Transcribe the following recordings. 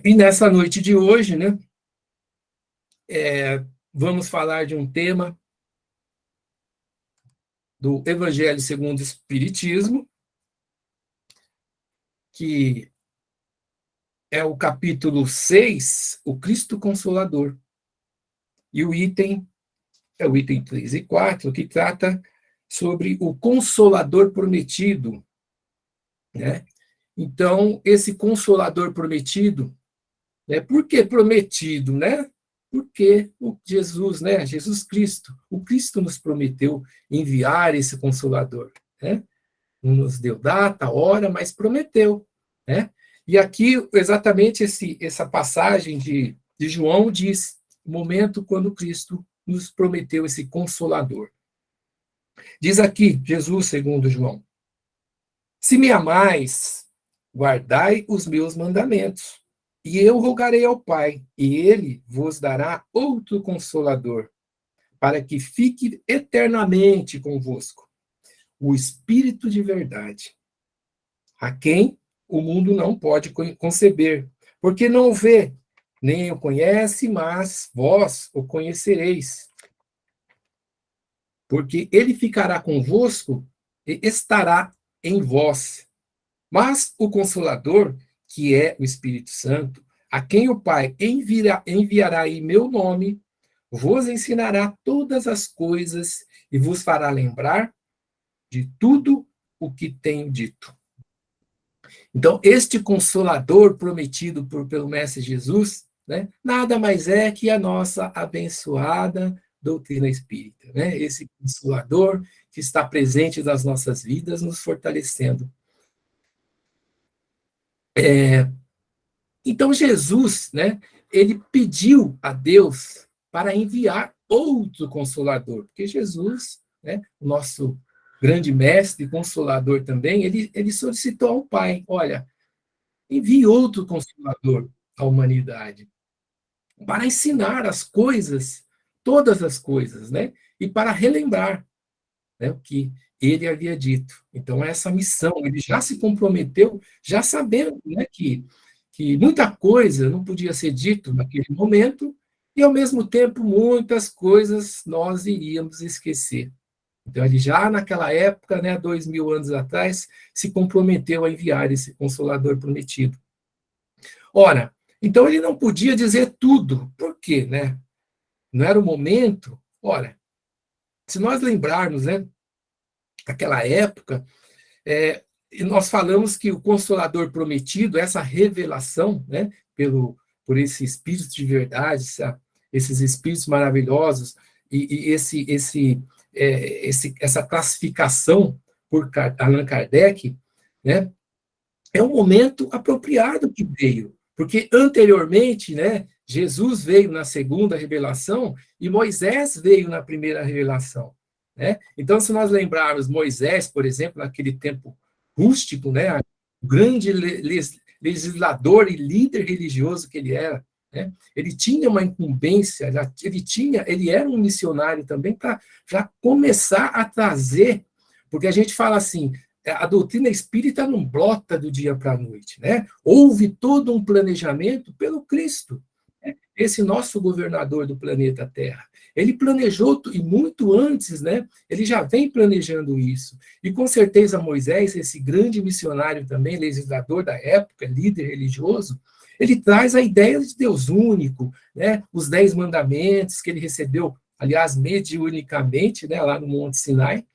E nessa noite de hoje, né, vamos falar de um tema do Evangelho segundo o Espiritismo, que é o capítulo 6, o Cristo Consolador. E o item é o item 3 e 4, que trata sobre o Consolador prometido, né? Então, esse Consolador prometido, né? Por que prometido, né? Porque o Jesus, né? Jesus Cristo, o Cristo nos prometeu enviar esse Consolador, né? Não nos deu data, hora, mas prometeu, né? E aqui, exatamente essa passagem de João diz o momento quando Cristo nos prometeu esse Consolador. Diz aqui, Jesus, segundo João, se me amais, guardai os meus mandamentos, e eu rogarei ao Pai, e ele vos dará outro Consolador, para que fique eternamente convosco, o Espírito de verdade, a quem o mundo não pode conceber, porque não o vê, nem o conhece, mas vós o conhecereis, porque ele ficará convosco e estará em vós. Mas o Consolador, que é o Espírito Santo, a quem o Pai enviará em meu nome, vos ensinará todas as coisas e vos fará lembrar de tudo o que tenho dito. Então, este Consolador prometido pelo Mestre Jesus, né, nada mais é que a nossa abençoada doutrina espírita, né? Esse Consolador que está presente nas nossas vidas, nos fortalecendo. Então, Jesus, né, ele pediu a Deus para enviar outro Consolador, porque Jesus, né, o nosso grande mestre, Consolador também, ele solicitou ao Pai, olha, envie outro Consolador à humanidade, para ensinar as coisas, todas as coisas, né, e para relembrar, né, o que ele havia dito. Então, essa missão, ele já se comprometeu, já sabendo, né, que muita coisa não podia ser dito naquele momento, e, ao mesmo tempo, muitas coisas nós iríamos esquecer. Então, ele já naquela época, né, 2000 anos atrás, se comprometeu a enviar esse Consolador prometido. Ora, então ele não podia dizer tudo. Por quê, né? Não era o momento. Ora, se nós lembrarmos, né, aquela época, e nós falamos que o Consolador prometido, essa revelação, né, por esse Espírito de verdade, esses Espíritos maravilhosos, e essa classificação por Allan Kardec, né, é um momento apropriado que veio, porque anteriormente, né, Jesus veio na segunda revelação e Moisés veio na primeira revelação, né? Então, se nós lembrarmos Moisés, por exemplo, naquele tempo rústico, né, o grande legislador e líder religioso que ele era, né? Ele tinha uma incumbência, ele era um missionário também para já começar a trazer, porque a gente fala assim, a doutrina espírita não brota do dia para a noite, né? Houve todo um planejamento pelo Cristo, né? Esse nosso governador do planeta Terra. Ele planejou, e muito antes, né? Ele já vem planejando isso. E com certeza Moisés, esse grande missionário também, legislador da época, líder religioso, ele traz a ideia de Deus único, né? Os 10 mandamentos que ele recebeu, aliás, mediunicamente, né? Lá no Monte Sinai,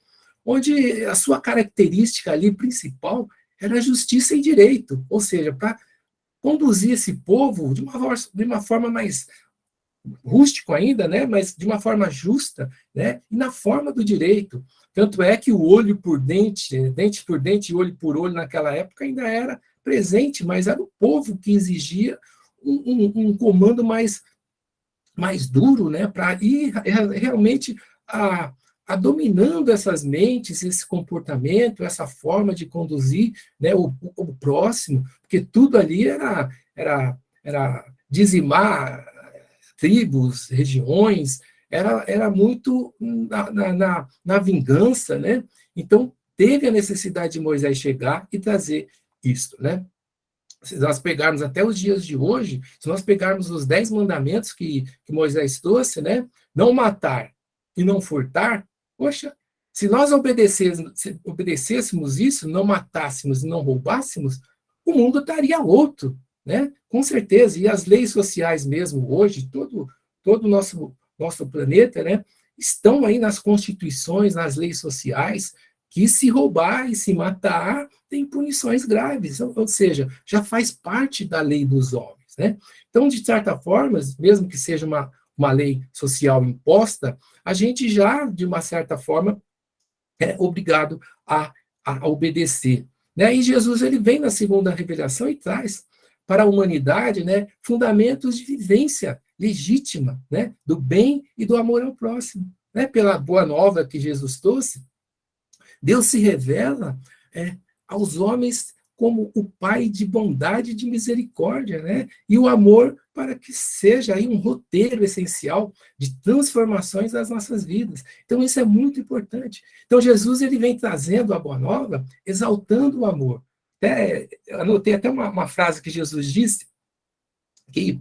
onde a sua característica ali principal era justiça e direito, ou seja, para conduzir esse povo de uma forma mais rústico ainda, né, mas de uma forma justa, né, e na forma do direito. Tanto é que o olho por dente, dente por dente e olho por olho naquela época ainda era presente, mas era o povo que exigia um comando mais duro, né, para ir realmente a dominando essas mentes, esse comportamento, essa forma de conduzir, né, o próximo, porque tudo ali era dizimar tribos, regiões, era muito na vingança, né? Então, teve a necessidade de Moisés chegar e trazer isso, né? se nós pegarmos até os dias de hoje, se nós pegarmos os 10 mandamentos que Moisés trouxe, né? Não matar e não furtar, poxa, se nós obedecêssemos isso, não matássemos e não roubássemos, o mundo estaria outro, né? Com certeza. E as leis sociais mesmo hoje, todo o nosso planeta, né? Estão aí nas constituições, nas leis sociais, que se roubar e se matar tem punições graves, ou seja, já faz parte da lei dos homens, né? Então, de certa forma, mesmo que seja uma lei social imposta, a gente já, de uma certa forma, é obrigado a obedecer. Né? E Jesus ele vem na segunda revelação e traz para a humanidade, né, fundamentos de vivência legítima, né, do bem e do amor ao próximo. Né? Pela boa nova que Jesus trouxe, Deus se revela aos homens como o Pai de bondade e de misericórdia, né? E o amor para que seja aí um roteiro essencial de transformações das nossas vidas. Então, isso é muito importante. Então, Jesus ele vem trazendo a boa nova, exaltando o amor. Anotei até uma frase que Jesus disse, que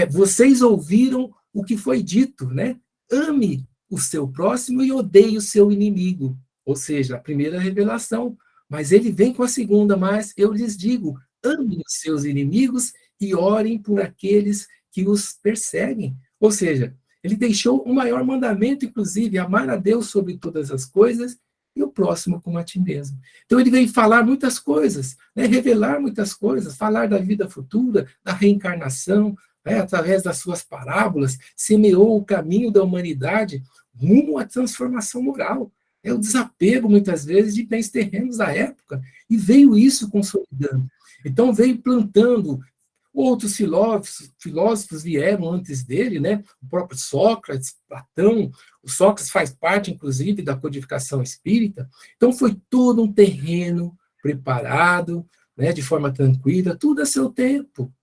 vocês ouviram o que foi dito, né? Ame o seu próximo e odeie o seu inimigo. Ou seja, a primeira revelação. Mas ele vem com a segunda, mas eu lhes digo, amem os seus inimigos e orem por aqueles que os perseguem. Ou seja, ele deixou o maior mandamento, inclusive, amar a Deus sobre todas as coisas e o próximo como a ti mesmo. Então ele vem falar muitas coisas, né, revelar muitas coisas, falar da vida futura, da reencarnação, né, através das suas parábolas, semeou o caminho da humanidade rumo à transformação moral. É o desapego, muitas vezes, de bens terrenos da época, e veio isso consolidando. Então, veio plantando. Outros filósofos vieram antes dele, né? O próprio Sócrates, Platão. O Sócrates faz parte, inclusive, da codificação espírita. Então, foi todo um terreno preparado, né, de forma tranquila, tudo a seu tempo.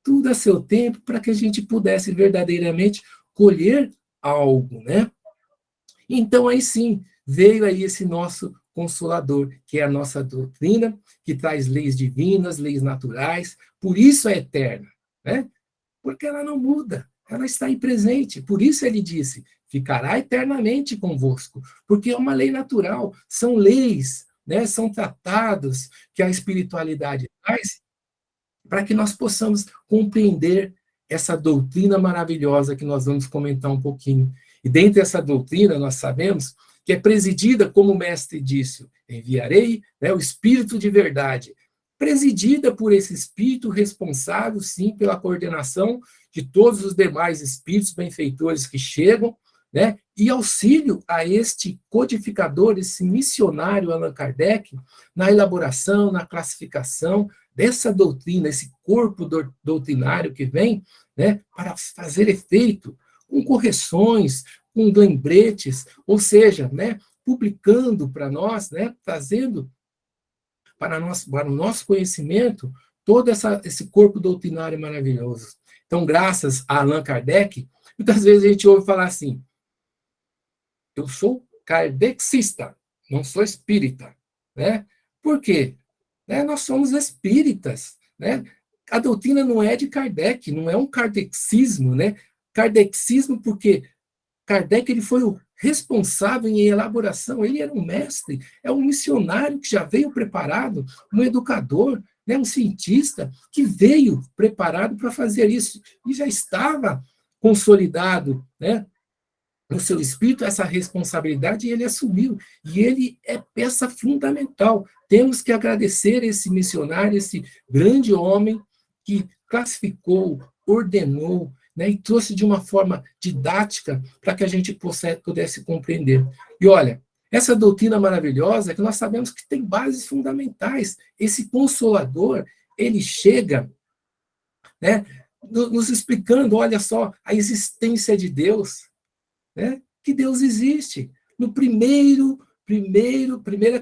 Tudo a seu tempo, para que a gente pudesse verdadeiramente colher algo, né? Então, aí sim, veio aí esse nosso Consolador, que é a nossa doutrina, que traz leis divinas, leis naturais, por isso é eterna, né? Porque ela não muda, ela está aí presente. Por isso ele disse: ficará eternamente convosco, porque é uma lei natural, são leis, né? São tratados que a espiritualidade traz para que nós possamos compreender essa doutrina maravilhosa que nós vamos comentar um pouquinho. E dentro dessa doutrina, nós sabemos que é presidida, como o mestre disse, enviarei, né, o Espírito de verdade, presidida por esse Espírito responsável, sim, pela coordenação de todos os demais espíritos benfeitores que chegam, né, e auxílio a este codificador, esse missionário Allan Kardec, na elaboração, na classificação dessa doutrina, esse corpo doutrinário que vem, né, para fazer efeito, com correções, com lembretes, ou seja, né, publicando para nós, né, trazendo para o nosso conhecimento todo esse corpo doutrinário maravilhoso. Então, graças a Allan Kardec, muitas vezes a gente ouve falar assim: eu sou kardecista, não sou espírita. Né? Por quê? Né? Nós somos espíritas. Né? A doutrina não é de Kardec, não é um kardexismo. Né? Kardexismo porque Kardec ele foi o responsável em elaboração, ele era um mestre, é um missionário que já veio preparado, um educador, né, um cientista que veio preparado para fazer isso e já estava consolidado, né, no seu espírito essa responsabilidade e ele assumiu. E ele é peça fundamental. Temos que agradecer esse missionário, esse grande homem que classificou, ordenou, né, e trouxe de uma forma didática para que a gente pudesse compreender. E olha, essa doutrina maravilhosa é que nós sabemos que tem bases fundamentais. Esse Consolador, ele chega, né, nos explicando, olha só, a existência de Deus, né, que Deus existe. No primeira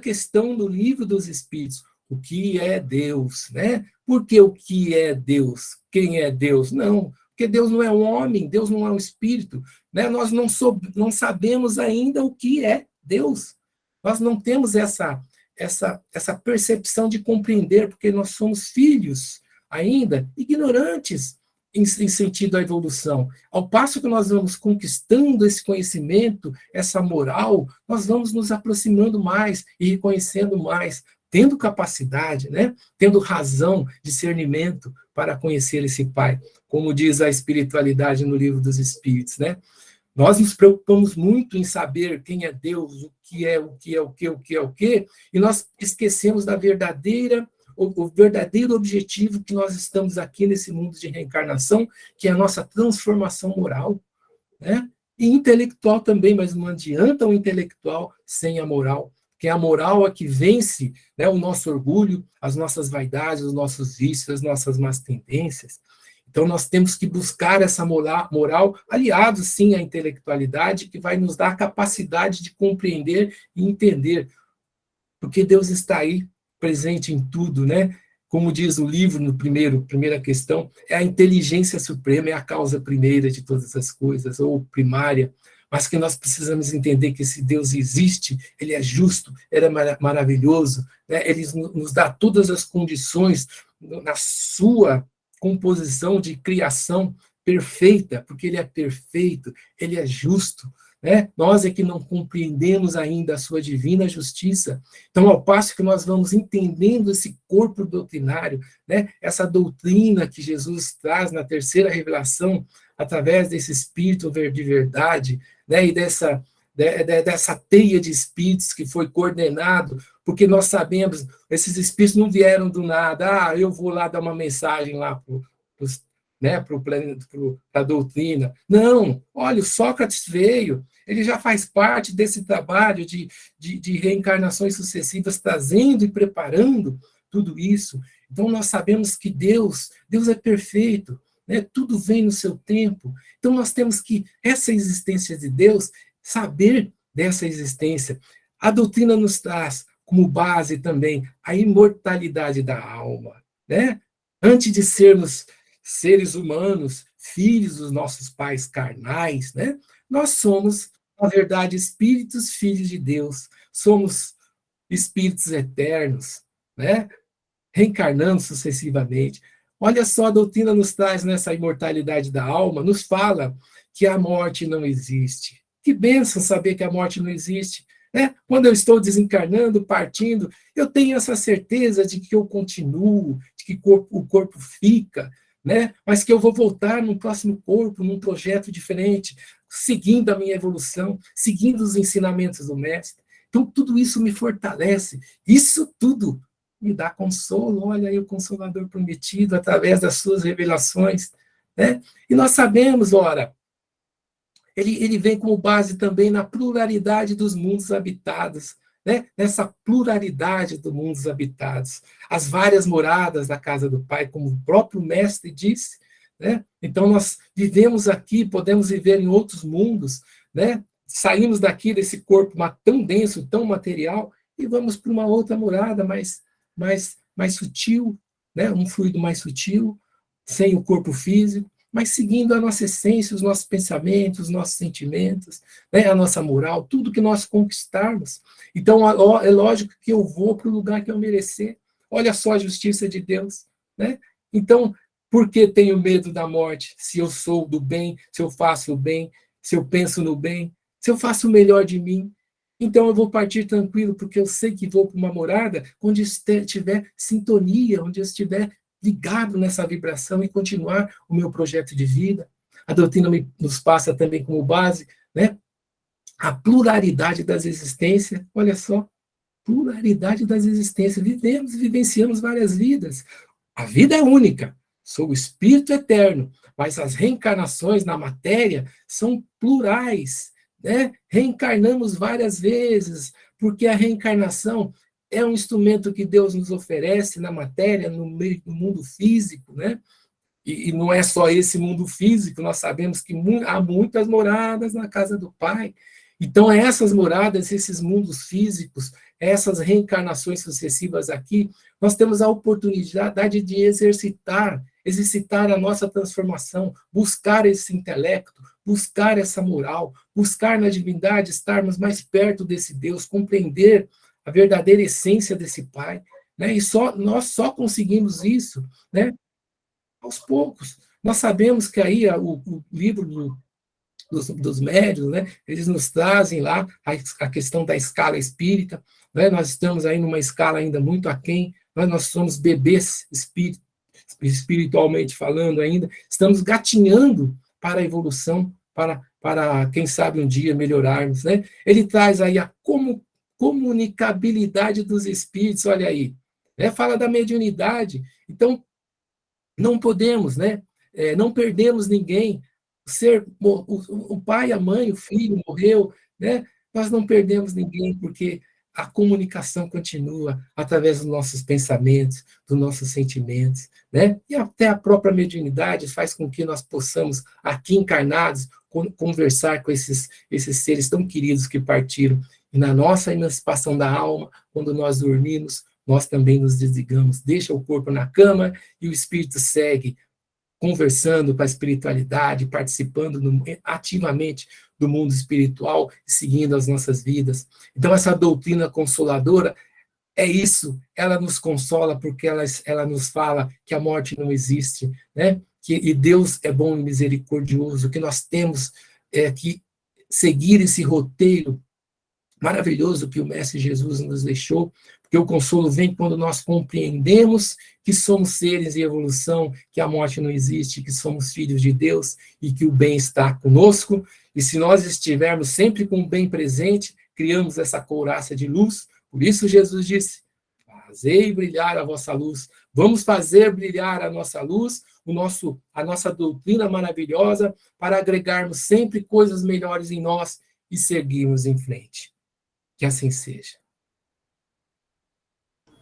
questão do Livro dos Espíritos, o que é Deus, né? Por que o que é Deus? Quem é Deus? Não, porque Deus não é um homem, Deus não é um espírito, né? Nós não sabemos ainda o que é Deus. Nós não temos essa percepção de compreender, porque nós somos filhos ainda ignorantes em sentido à evolução. Ao passo que nós vamos conquistando esse conhecimento, essa moral, nós vamos nos aproximando mais e reconhecendo mais, tendo capacidade, né? Tendo razão, discernimento para conhecer esse Pai, como diz a espiritualidade no Livro dos Espíritos, né? Nós nos preocupamos muito em saber quem é Deus, o que é, o que é, o que, o que é, o que, e nós esquecemos da o verdadeiro objetivo que nós estamos aqui nesse mundo de reencarnação, que é a nossa transformação moral, né? E intelectual também, mas não adianta o intelectual sem a moral, que é a moral a que vence, né, o nosso orgulho, as nossas vaidades, os nossos vícios, as nossas más tendências. Então, nós temos que buscar essa moral aliado, sim, à intelectualidade, que vai nos dar a capacidade de compreender e entender, porque Deus está aí, presente em tudo, né? Como diz o livro, no primeira questão, é a inteligência suprema, é a causa primeira de todas as coisas, ou primária, mas que nós precisamos entender que esse Deus existe, ele é justo, ele é maravilhoso, né? Ele nos dá todas as condições na sua composição de criação perfeita, porque ele é perfeito, ele é justo, né? Nós é que não compreendemos ainda a sua divina justiça. Então, ao passo que nós vamos entendendo esse corpo doutrinário, né? Essa doutrina que Jesus traz na terceira revelação, através desse espírito de verdade, né? E dessa teia de espíritos que foi coordenado, porque nós sabemos, esses espíritos não vieram do nada, eu vou lá dar uma mensagem lá para a doutrina. Não, olha, o Sócrates veio, ele já faz parte desse trabalho de reencarnações sucessivas, trazendo e preparando tudo isso. Então, nós sabemos que Deus é perfeito, né? Tudo vem no seu tempo. Então, nós temos que, essa existência de Deus, saber dessa existência. A doutrina nos traz como base também a imortalidade da alma, né? Antes de sermos seres humanos, filhos dos nossos pais carnais, né? Nós somos, na verdade, espíritos filhos de Deus, somos espíritos eternos, né? Reencarnando sucessivamente. Olha só, a doutrina nos traz nessa imortalidade da alma, nos fala que a morte não existe. Que bênção saber que a morte não existe. Né? Quando eu estou desencarnando, partindo, eu tenho essa certeza de que eu continuo, de que o corpo fica, né? Mas que eu vou voltar num próximo corpo, num projeto diferente, seguindo a minha evolução, seguindo os ensinamentos do Mestre. Então, tudo isso me fortalece. Isso tudo me dá consolo. Olha aí o Consolador prometido através das suas revelações. Né? E nós sabemos, ora, ele vem como base também na pluralidade dos mundos habitados, né? Nessa pluralidade dos mundos habitados, as várias moradas da casa do Pai, como o próprio Mestre disse, né? Então nós vivemos aqui, podemos viver em outros mundos, né? Saímos daqui desse corpo tão denso, tão material, e vamos para uma outra morada mais sutil, né? Um fluido mais sutil, sem o corpo físico, mas seguindo a nossa essência, os nossos pensamentos, os nossos sentimentos, né, a nossa moral, tudo que nós conquistarmos. Então, é lógico que eu vou para o lugar que eu merecer. Olha só a justiça de Deus. Né? Então, por que tenho medo da morte? Se eu sou do bem, se eu faço o bem, se eu penso no bem, se eu faço o melhor de mim. Então, eu vou partir tranquilo, porque eu sei que vou para uma morada onde estiver sintonia, onde eu estiver ligado nessa vibração e continuar o meu projeto de vida. A doutrina nos passa também como base, né? A pluralidade das existências. Olha só, pluralidade das existências. Vivemos, vivenciamos várias vidas. A vida é única. Sou o espírito eterno, mas as reencarnações na matéria são plurais, né? Reencarnamos várias vezes, porque a reencarnação é um instrumento que Deus nos oferece na matéria, no mundo físico, né? E não é só esse mundo físico, nós sabemos que há muitas moradas na casa do Pai. Então, essas moradas, esses mundos físicos, essas reencarnações sucessivas aqui, nós temos a oportunidade de exercitar a nossa transformação, buscar esse intelecto, buscar essa moral, buscar na divindade estarmos mais perto desse Deus, compreender a verdadeira essência desse Pai, né? E nós só conseguimos isso, né? aos poucos. Nós sabemos que aí o livro dos médios, né, eles nos trazem lá a questão da escala espírita, né, nós estamos aí numa escala ainda muito aquém, nós somos bebês espiritualmente falando ainda, estamos gatinhando para a evolução, para quem sabe um dia melhorarmos, né? Ele traz aí a comunicabilidade dos espíritos, olha aí, né? Fala da mediunidade, então não podemos, né? Não perdemos ninguém, o pai, a mãe, o filho morreu, né? Nós não perdemos ninguém porque a comunicação continua através dos nossos pensamentos, dos nossos sentimentos, né? E até a própria mediunidade faz com que nós possamos, aqui encarnados, conversar com esses seres tão queridos que partiram. E na nossa emancipação da alma, quando nós dormimos, nós também nos desligamos, deixa o corpo na cama e o espírito segue conversando com a espiritualidade, participando ativamente do mundo espiritual, seguindo as nossas vidas. Então, essa doutrina consoladora é isso, ela nos consola porque ela nos fala que a morte não existe, né? E Deus é bom e misericordioso, que nós temos que seguir esse roteiro maravilhoso que o Mestre Jesus nos deixou, porque o consolo vem quando nós compreendemos que somos seres em evolução, que a morte não existe, que somos filhos de Deus e que o bem está conosco. E se nós estivermos sempre com o bem presente, criamos essa couraça de luz. Por isso Jesus disse: fazei brilhar a vossa luz. Vamos fazer brilhar a nossa luz, a nossa doutrina maravilhosa, para agregarmos sempre coisas melhores em nós e seguirmos em frente. Que assim seja.